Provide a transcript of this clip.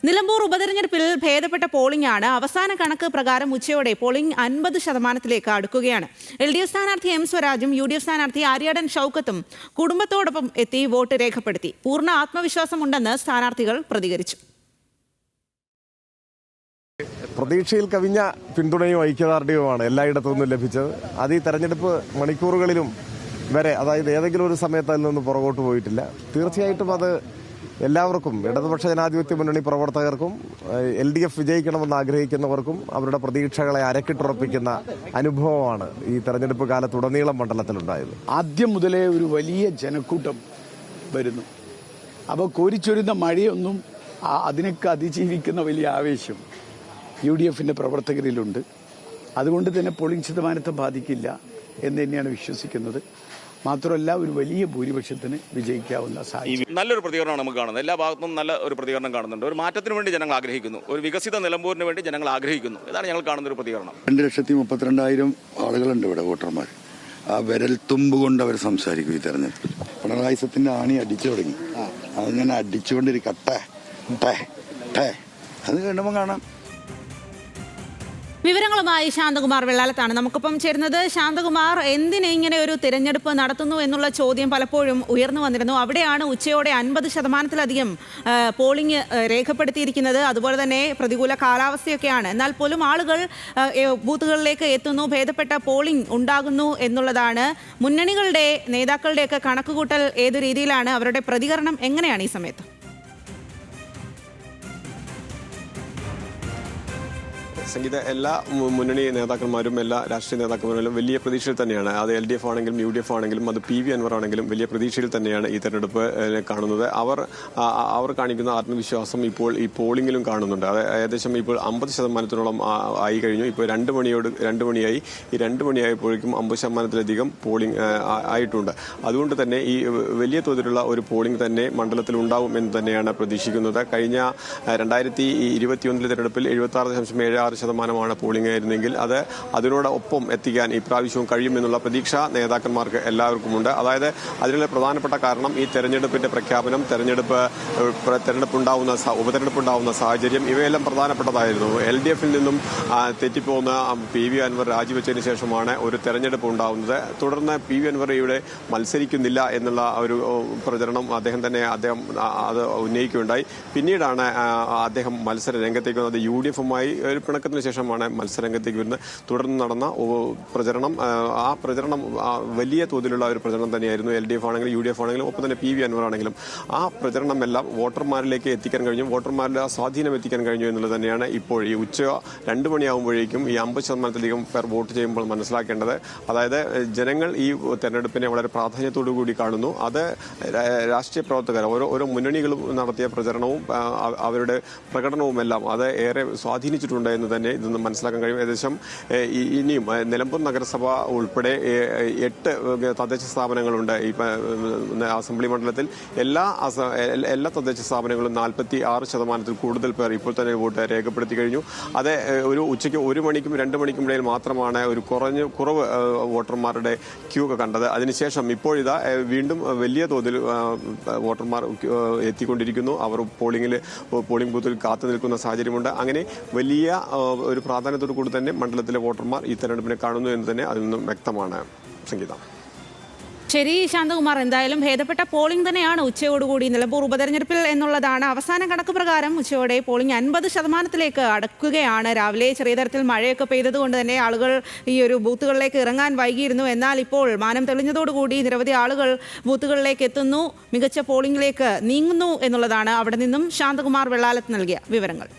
നിലമ്പൂർ ഉപതെരഞ്ഞെടുപ്പിൽ ഭേദപ്പെട്ട പോളിംഗാണ്. അവസാന കണക്ക് പ്രകാരം ഉച്ചയോടെ പോളിംഗ് 50% അടുക്കുകയാണ്. LDF സ്ഥാനാർത്ഥി M സ്വരാജും UDF സ്ഥാനാർത്ഥി ആര്യാടൻ ഷൗക്കത്തും കുടുംബത്തോടൊപ്പം എത്തി വോട്ട് രേഖപ്പെടുത്തി. പൂർണ്ണ ആത്മവിശ്വാസമുണ്ടെന്ന് സ്ഥാനാർത്ഥികൾ പ്രതികരിച്ചു. പ്രതീക്ഷയിൽ കവിഞ്ഞ പിന്തുണയും ഐക്യദാർഢ്യവുമാണ് എല്ലായിടത്തു നിന്നും ലഭിച്ചത്. അത് ഈ തെരഞ്ഞെടുപ്പ് മണിക്കൂറുകളിലും വരെ, അതായത് ഏതെങ്കിലും ഒരു സമയത്ത് അതിൽ നിന്ന് പുറകോട്ട് പോയിട്ടില്ല. തീർച്ചയായിട്ടും അത് എല്ലാവർക്കും, ഇടതുപക്ഷ ജനാധിപത്യ മുന്നണി പ്രവർത്തകർക്കും LDF വിജയിക്കണമെന്ന് ആഗ്രഹിക്കുന്നവർക്കും അവരുടെ പ്രതീക്ഷകളെ അരക്കിട്ടുറപ്പിക്കുന്ന അനുഭവമാണ് ഈ തെരഞ്ഞെടുപ്പ് കാലത്തുടനീളം മണ്ഡലത്തിലുണ്ടായത്. ആദ്യം മുതലേ ഒരു വലിയ ജനക്കൂട്ടം വരുന്നു. അപ്പോൾ കോരിച്ചൊരുന്ന മഴയൊന്നും അതിനൊക്കെ അതിജീവിക്കുന്ന വലിയ ആവേശം UDFന്റെ പ്രവർത്തകരിലുണ്ട്. അതുകൊണ്ട് തന്നെ പോളിംഗ് ശതമാനത്തെ ബാധിക്കില്ല എന്ന് തന്നെയാണ് വിശ്വസിക്കുന്നത്. മാത്രമല്ല, ഒരു വലിയ ഭൂരിപക്ഷത്തിന് വിജയിക്കാവുന്ന സാഹചര്യം. നല്ലൊരു പ്രതികരണമാണ് നമുക്ക് കാണുന്നത്. എല്ലാ ഭാഗത്തും നല്ല ഒരു പ്രതികരണം കാണുന്നുണ്ട്. ഒരു മാറ്റത്തിന് വേണ്ടി ജനങ്ങൾ ആഗ്രഹിക്കുന്നു, ഒരു വികസിത നിലമ്പൂരിന് വേണ്ടി ജനങ്ങൾ ആഗ്രഹിക്കുന്നു. ഇതാണ് ഞങ്ങൾ കാണുന്ന ഒരു പ്രതികരണം. 2,32,000 ആളുകളുണ്ട് ഇവിടെ, വോട്ടർമാർ. ആ വിരൽത്തുമ്പ് കൊണ്ട് അവർ സംസാരിക്കും ഈ തെരഞ്ഞെടുപ്പിൽ. പിണറായി സത്തിന്റെ ആണി അടിച്ചു തുടങ്ങി. അതിങ്ങനെ അടിച്ചുകൊണ്ടിരിക്കട്ടെ, അത് കണ്ടുമ്പോൾ കാണാം. വിവരങ്ങളുമായി ശാന്തകുമാർ വെള്ളാലത്താണ് നമുക്കൊപ്പം ചേരുന്നത്. ശാന്തകുമാർ, എന്തിനെ ഇങ്ങനെ ഒരു തിരഞ്ഞെടുപ്പ് നടത്തുന്നു എന്നുള്ള ചോദ്യം പലപ്പോഴും ഉയർന്നു വന്നിരുന്നു. അവിടെയാണ് ഉച്ചയോടെ 50%-ലധികം പോളിംഗ് രേഖപ്പെടുത്തിയിരിക്കുന്നത്. അതുപോലെ തന്നെ പ്രതികൂല കാലാവസ്ഥയൊക്കെയാണ്. എന്നാൽ പോലും ആളുകൾ ബൂത്തുകളിലേക്ക് എത്തുന്നു, ഭേദപ്പെട്ട പോളിംഗ് ഉണ്ടാകുന്നു എന്നുള്ളതാണ്. മുന്നണികളുടെ നേതാക്കളുടെയൊക്കെ കണക്കുകൂട്ടൽ ഏതു രീതിയിലാണ്? അവരുടെ പ്രതികരണം എങ്ങനെയാണ് ഈ സമയത്ത്? സംഗീത, എല്ലാ മുന്നണി നേതാക്കന്മാരും എല്ലാ രാഷ്ട്രീയ നേതാക്കന്മാരും വലിയ പ്രതീക്ഷയിൽ തന്നെയാണ്. അത് LDF ആണെങ്കിലും UDF ആണെങ്കിലും അത് PV അൻവർ ആണെങ്കിലും വലിയ പ്രതീക്ഷയിൽ തന്നെയാണ് ഈ തെരഞ്ഞെടുപ്പ് കാണുന്നത്. അവർ കാണിക്കുന്ന ആത്മവിശ്വാസം ഇപ്പോൾ ഈ പോളിംഗിലും കാണുന്നുണ്ട്. അത് ഏകദേശം ഇപ്പോൾ 50%-ഓളം ആയി കഴിഞ്ഞു. ഇപ്പോൾ 2 മണിയായി. ഈ 2 മണിയായപ്പോഴേക്കും 50%-ലധികം പോളിംഗ് ആയിട്ടുണ്ട്. അതുകൊണ്ട് തന്നെ ഈ വലിയ തോതിലുള്ള ഒരു പോളിംഗ് തന്നെ മണ്ഡലത്തിൽ ഉണ്ടാവും എന്ന് തന്നെയാണ് പ്രതീക്ഷിക്കുന്നത്. കഴിഞ്ഞ 2021 തെരഞ്ഞെടുപ്പിൽ 76.76% പോളിംഗ് ആയിരുന്നെങ്കിൽ അതിനോടൊപ്പം എത്തിക്കാൻ ഈ പ്രാവശ്യവും കഴിയുമെന്നുള്ള പ്രതീക്ഷ നേതാക്കന്മാർക്ക് എല്ലാവർക്കുമുണ്ട്. അതായത് അതിനുള്ള പ്രധാനപ്പെട്ട കാരണം ഈ തെരഞ്ഞെടുപ്പിന്റെ പ്രഖ്യാപനം, ഉപതെരഞ്ഞെടുപ്പുണ്ടാവുന്ന സാഹചര്യം, ഇവയെല്ലാം പ്രധാനപ്പെട്ടതായിരുന്നു. LDFൽ നിന്നും തെറ്റിപ്പോകുന്ന PV അൻവർ രാജിവെച്ചതിന് ശേഷമാണ് ഒരു തെരഞ്ഞെടുപ്പ് ഉണ്ടാവുന്നത്. തുടർന്ന് PV അൻവർ ഇവിടെ മത്സരിക്കുന്നില്ല എന്നുള്ള ഒരു പ്രചരണം അദ്ദേഹം അത് ഉന്നയിക്കുകയുണ്ടായി. പിന്നീടാണ് അദ്ദേഹം മത്സര രംഗത്തേക്ക് വന്നത്. UDFുമായി ഒരു പിണക്കത്തിന് ശേഷമാണ് മത്സരരംഗത്തേക്ക് വരുന്നത്. തുടർന്ന് നടന്ന പ്രചരണം, ആ പ്രചരണം വലിയ തോതിലുള്ള ഒരു പ്രചരണം തന്നെയായിരുന്നു. LDF ആണെങ്കിലും UDF ആണെങ്കിലും ഒപ്പം തന്നെ PV അൻവർ ആണെങ്കിലും ആ പ്രചരണമെല്ലാം വോട്ടർമാരിലേക്ക് എത്തിക്കാൻ കഴിഞ്ഞു, വോട്ടർമാരുടെ സ്വാധീനം എത്തിക്കാൻ കഴിഞ്ഞു എന്നുള്ളത് തന്നെയാണ് ഇപ്പോൾ ഈ ഉച്ച 2 മണിയാകുമ്പോഴേക്കും ഈ 50%-ലധികം പേർ വോട്ട് ചെയ്യുമ്പോൾ മനസ്സിലാക്കേണ്ടത്. അതായത് ജനങ്ങൾ ഈ തെരഞ്ഞെടുപ്പിനെ വളരെ പ്രാധാന്യത്തോടു കൂടി കാണുന്നു. അത് രാഷ്ട്രീയ പ്രവർത്തകർ, ഓരോ മുന്നണികളും നടത്തിയ പ്രചരണവും അവരുടെ പ്രകടനവുമെല്ലാം അത് ഏറെ സ്വാധീനിച്ചിട്ടുണ്ട് എന്ന് തന്നെ ഇതൊന്ന് മനസ്സിലാക്കാൻ കഴിയും. ഏകദേശം ഇനിയും നിലമ്പൂർ നഗരസഭ ഉൾപ്പെടെ 8 തദ്ദേശ സ്ഥാപനങ്ങളുണ്ട്. ഈ അസംബ്ലി മണ്ഡലത്തിൽ എല്ലാ തദ്ദേശ സ്ഥാപനങ്ങളും 46%-ൽ കൂടുതൽ പേർ ഇപ്പോൾ തന്നെ വോട്ട് രേഖപ്പെടുത്തി കഴിഞ്ഞു. അത് ഒരു ഉച്ചയ്ക്ക് 1 മണിക്കും 2 മണിക്കും ഇടയിൽ മാത്രമാണ് ഒരു കുറവ് വോട്ടർമാരുടെ ക്യൂ കണ്ടത്. അതിനുശേഷം ഇപ്പോഴിതാ വീണ്ടും വലിയ തോതിൽ വോട്ടർമാർ എത്തിക്കൊണ്ടിരിക്കുന്നു. അവർ പോളിംഗ് ബൂത്തിൽ കാത്തു നിൽക്കുന്ന സാഹചര്യമുണ്ട്. അങ്ങനെ വലിയ ഒരു പ്രാധാന്യത്തോടു കൂടി തന്നെ മണ്ഡലത്തിലെ വോട്ടർമാർ ഈ തെരഞ്ഞെടുപ്പിനെ കാണുന്നു എന്ന് തന്നെ അതിൽ നിന്നും വ്യക്തമാണ്. സംഗീത. ശരി ശാന്തകുമാർ, എന്തായാലും ഭേദപ്പെട്ട പോളിംഗ് തന്നെയാണ് ഉച്ചയോടുകൂടി നിലമ്പൂർ ഉപതെരഞ്ഞെടുപ്പിൽ എന്നുള്ളതാണ്. അവസാന കണക്ക് പ്രകാരം ഉച്ചയോടെ പോളിംഗ് 50%-ലേക്ക് അടുക്കുകയാണ്. രാവിലെ ചെറിയ തരത്തിൽ മഴയൊക്കെ പെയ്തതുകൊണ്ട് തന്നെ ആളുകൾ ഈ ഒരു ബൂത്തുകളിലേക്ക് ഇറങ്ങാൻ വൈകിയിരുന്നു. എന്നാൽ ഇപ്പോൾ മാനം തെളിഞ്ഞതോടുകൂടി നിരവധി ആളുകൾ ബൂത്തുകളിലേക്ക് എത്തുന്നു, മികച്ച പോളിംഗിലേക്ക് നീങ്ങുന്നു എന്നുള്ളതാണ് അവിടെ നിന്നും ശാന്തകുമാർ വെള്ളാലത്ത് നൽകിയ വിവരങ്ങൾ.